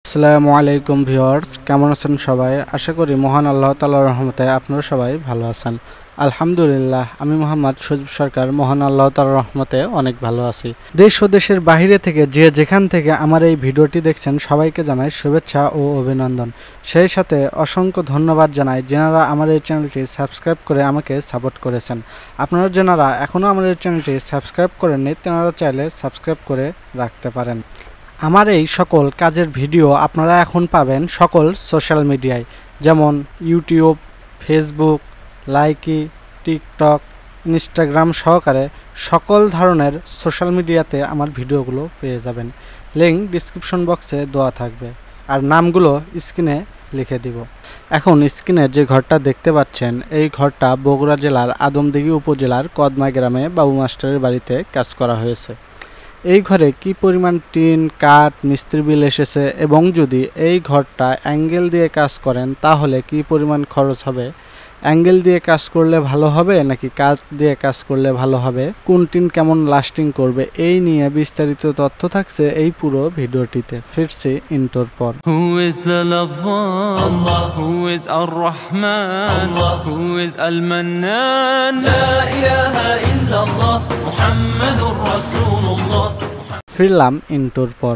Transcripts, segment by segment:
আসসালামু আলাইকুম ভিউয়ার্স, কেমন আছেন সবাই? আশা করি মহান আল্লাহ তাআলার রহমতে আপনারা সবাই ভালো আছেন। আলহামদুলিল্লাহ, আমি মোহাম্মদ সজীব সরকার মহান আল্লাহ তাআলার রহমতে অনেক ভালো আছি। দেশ ও দেশের বাইরে থেকে যে যেখান থেকে আমার এই ভিডিওটি দেখছেন সবাইকে জানাই শুভেচ্ছা ও অভিনন্দন। সেই সাথে অসংখ্য ধন্যবাদ জানাই যারা আমার এই চ্যানেলটি সাবস্ক্রাইব করে আমাকে সাপোর্ট করেছেন। আপনারা যারা এখনও আমার এই চ্যানেলটি সাবস্ক্রাইব করেননি তারা চাইলে সাবস্ক্রাইব করে রাখতে পারেন। আমার এই সকল কাজের ভিডিও আপনারা এখন পাবেন সকল সোশ্যাল মিডিয়ায়, যেমন YouTube, Facebook, Likee, TikTok, Instagram সহকারে সকল ধরনের সোশ্যাল মিডিয়াতে আমার ভিডিওগুলো পেয়ে যাবেন। লিঙ্ক ডিসক্রিপশন বক্সে দেওয়া থাকবে, আর নামগুলো স্ক্রিনে লিখে দিব। এখন স্ক্রিনে যে ঘরটা দেখতে পাচ্ছেন এই ঘরটা বগুড়া জেলার আদমদীঘি উপজেলার কদমা গ্রামে বাবু মাস্টারের বাড়িতে কাজ করা হয়েছে। এই ঘরে কি পরিমাণ টিন, কাঠ, মিস্ত্রি বিল এসেছে এবং যদি এই ঘরটা অ্যাঙ্গেল দিয়ে কাজ করেন তাহলে কি পরিমাণ খরচ হবে, অ্যাঙ্গেল দিয়ে কাজ করলে ভালো হবে নাকি কাঠ দিয়ে কাজ করলে ভালো হবে, কোন টিন কেমন লাস্টিং করবে, এই নিয়ে বিস্তারিত তথ্য থাকছে এই পুরো ভিডিওটিতে। ফিরছি ইন্টোর পর। Who is the lover? Allah. Who is Ar-Rahman? Allah. Who is Al-Mannan? La ilaha illallah Muhammadur Rasulullah. ফিরলাম ইন্টোর পর।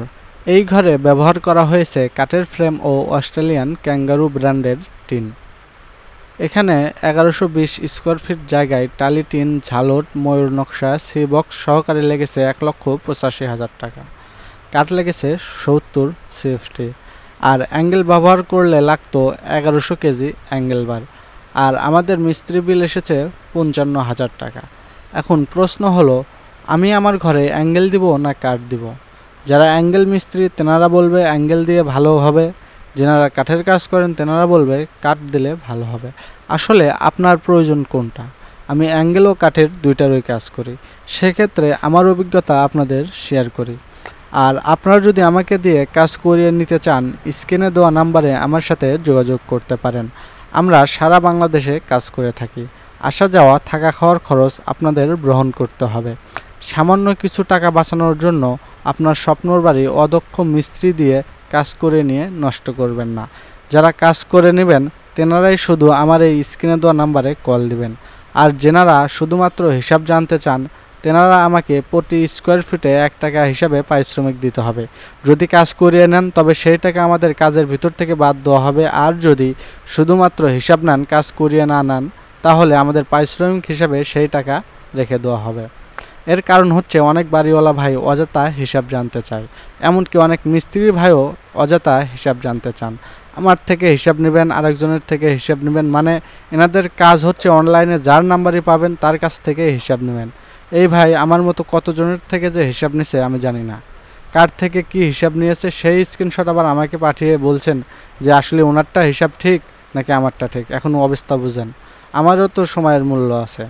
এই ঘরে ব্যবহার করা হয়েছে কাঠের ফ্রেম ও অস্ট্রেলিয়ান ক্যাঙ্গারু ব্র্যান্ডের টিন। এখানে 1120 স্কোয়ার ফিট জায়গায় টালি টিন, ঝালট, ময়ূর নকশা, সি বক্স সহকারে লেগেছে 1,85,000 টাকা। কাঠ লেগেছে 70 সিএফটি, আর অ্যাঙ্গেল ব্যবহার করলে লাগতো 1100 কেজি অ্যাঙ্গেল বার, আর আমাদের মিস্ত্রি বিল এসেছে 55,000 টাকা। এখন প্রশ্ন হলো, আমি আমার ঘরে অ্যাঙ্গেল দিব না কাঠ দিব? যারা অ্যাঙ্গেল মিস্ত্রি তেনারা বলবে অ্যাঙ্গেল দিয়ে ভালো হবে, যারা কাঠের কাজ করেন তেনারা বলবে কাঠ দিলে ভালো হবে। আসলে আপনার প্রয়োজন কোনটা? আমি অ্যাঙ্গেল ও কাঠের দুইটারই কাজ করি, সেক্ষেত্রে আমার অভিজ্ঞতা আপনাদের শেয়ার করি। আর আপনারা যদি আমাকে দিয়ে কাজ করিয়ে নিতে চান, স্ক্রিনে দেওয়া নাম্বারে আমার সাথে যোগাযোগ করতে পারেন। আমরা সারা বাংলাদেশে কাজ করে থাকি। আসা যাওয়া, থাকা খাওয়ার খরচ আপনাদের গ্রহণ করতে হবে। সামান্য কিছু টাকা বাঁচানোর জন্য আপনার স্বপ্নর বাড়ি অদক্ষ মিস্ত্রি দিয়ে কাজ করে নিয়ে নষ্ট করবেন না। যারা কাজ করে নেবেন তেনারাই শুধু আমার এই স্ক্রিনে দেওয়া নাম্বারে কল দিবেন। আর যেনারা শুধুমাত্র হিসাব জানতে চান তেনারা আমাকে প্রতি স্কোয়ার ফিটে 1 টাকা হিসাবে পারিশ্রমিক দিতে হবে। যদি কাজ করিয়ে নেন তবে সেই টাকা আমাদের কাজের ভিতর থেকে বাদ দেওয়া হবে, আর যদি শুধুমাত্র হিসাব নেন, কাজ করিয়ে না নেন, তাহলে আমাদের পারিশ্রমিক হিসাবে সেই টাকা রেখে দেওয়া হবে। এর কারণ হচ্ছে অনেক বাড়িওয়ালা ভাই অযথা হিসাব জানতে চায়, এমনকি অনেক মিস্ত্রি ভাইও অযথা হিসাব জানতে চান। আমার থেকে হিসাব নেবেন, আরেকজনের থেকে হিসাব নেবেন, মানে এনাদের কাজ হচ্ছে অনলাইনে যার নাম্বারই পাবেন তার কাছ থেকে হিসাব নেবেন। এই ভাই আমার মতো কতজনের থেকে যে হিসাব নিছে আমি জানি না। কার থেকে কি হিসাব নিয়েছে সেই স্ক্রিনশট আবার আমাকে পাঠিয়ে বলছেন যে আসলে ওনারটা হিসাব ঠিক নাকি আমারটা ঠিক। এখন অবস্থা বুঝেন, আমারও তো সময়ের মূল্য আছে।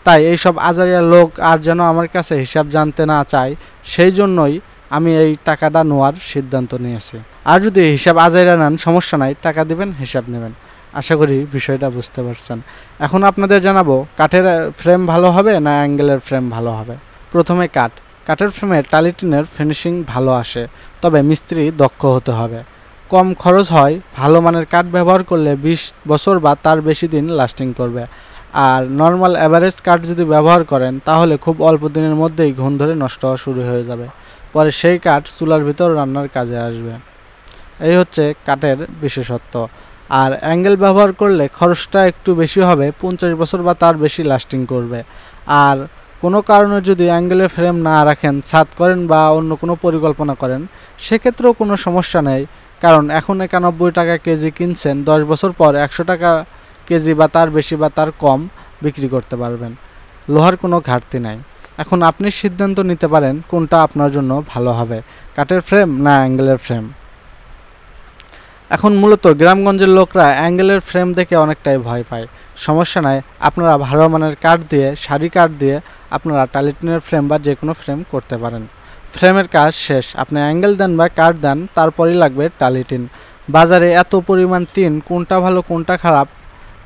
তাই এইসব আজারিয়া লোক আর যেন আমার কাছে হিসাব জানতে না চায়, সেই জন্যই আমি এই টাকাটা নেওয়ার সিদ্ধান্ত নিয়েছি। আর যদি হিসাব আজারিয়া নেন সমস্যা নাই, টাকা দিবেন, হিসাব নেবেন। আশা করি বিষয়টা বুঝতে পারছেন। এখন আপনাদের জানাবো কাঠের ফ্রেম ভালো হবে না অ্যাঙ্গেলের ফ্রেম ভালো হবে। প্রথমে কাঠের ফ্রেমে টালি টিনের ফিনিশিং ভালো আসে, তবে মিস্ত্রি দক্ষ হতে হবে। কম খরচ হয়, ভালো মানের কাঠ ব্যবহার করলে 20 বছর বা তার বেশি দিন লাস্টিং করবে। আর নর্মাল অ্যাভারেজ কাঠ যদি ব্যবহার করেন তাহলে খুব অল্প দিনের মধ্যেই ঘুণ ধরে নষ্ট হওয়া শুরু হয়ে যাবে, পরে সেই কাঠ চুলার ভিতর রান্নার কাজে আসবে। এই হচ্ছে কাঠের বিশেষত্ব। আর অ্যাঙ্গেল ব্যবহার করলে খরচটা একটু বেশি হবে, 50 বছর বা তার বেশি লাস্টিং করবে। আর কোনো কারণে যদি অ্যাঙ্গেলের ফ্রেম না রাখেন, ছাদ করেন বা অন্য কোনো পরিকল্পনা করেন, সেক্ষেত্রেও কোনো সমস্যা নেই, কারণ এখন 91 টাকা কেজি কিনছেন, 10 বছর পর 100 টাকা কেজি বা তার বেশি বা তার কম বিক্রি করতে পারবেন। লোহার কোনো ঘাটতি নাই। এখন আপনি সিদ্ধান্ত নিতে পারেন কোনটা আপনার জন্য ভালো হবে, কাঠের ফ্রেম না অ্যাঙ্গেলের ফ্রেম। এখন মূলত গ্রামগঞ্জের লোকরা অ্যাঙ্গেলের ফ্রেম দেখে অনেকটাই ভয় পায়। সমস্যা নাই, আপনারা ভালো মানের কাঠ দিয়ে, সারি কাঠ দিয়ে আপনারা টালি টিনের ফ্রেম বা যে কোনো ফ্রেম করতে পারেন। ফ্রেমের কাজ শেষ, আপনি অ্যাঙ্গেল দেন বা কাঠ দেন, তারপরই লাগবে টালি টিন। বাজারে এত পরিমাণ টিন, কোনটা ভালো কোনটা খারাপ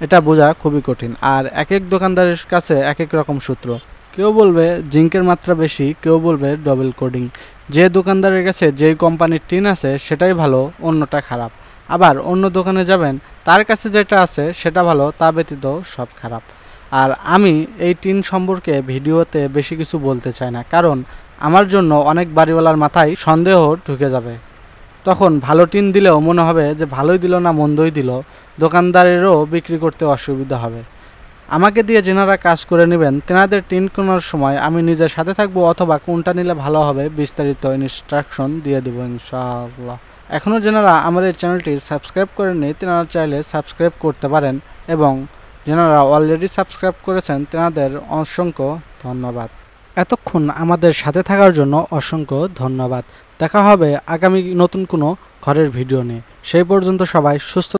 এটা বোঝা খুবই কঠিন, আর এক এক দোকানদারের কাছে এক এক রকম সূত্র। কেউ বলবে জিঙ্কের মাত্রা বেশি, কেউ বলবে ডবল কোডিং। যে দোকানদারের কাছে যেই কোম্পানির টিন আছে সেটাই ভালো, অন্যটা খারাপ। আবার অন্য দোকানে যাবেন, তার কাছে যেটা আছে সেটা ভালো, তা ব্যতীত সব খারাপ। আর আমি এই টিন সম্পর্কে ভিডিওতে বেশি কিছু বলতে চাই না, কারণ আমার জন্য অনেক বাড়িওয়ালার মাথায় সন্দেহ ঢুকে যাবে। তখন ভালো টিন দিলেও মনে হবে যে ভালোই দিল না মন্দই দিল, দোকানদারেরও বিক্রি করতে অসুবিধা হবে। আমাকে দিয়ে যেনারা কাজ করে নেবেন তেনাদের টিন কেনার সময় আমি নিজের সাথে থাকবো, অথবা কোনটা নিলে ভালো হবে বিস্তারিত ইনস্ট্রাকশন দিয়ে দেবো ইনশাআল্লাহ। এখনও যেনারা আমাদের চ্যানেলটি সাবস্ক্রাইব করেননি তেনারা চাইলে সাবস্ক্রাইব করতে পারেন, এবং যেনারা অলরেডি সাবস্ক্রাইব করেছেন তেনাদের অসংখ্য ধন্যবাদ। এতক্ষণ আমাদের সাথে থাকার জন্য অসংখ্য ধন্যবাদ। দেখা হবে আগামী নতুন কোনো ঘরের ভিডিও নিয়ে। সেই পর্যন্ত সবাই সুস্থ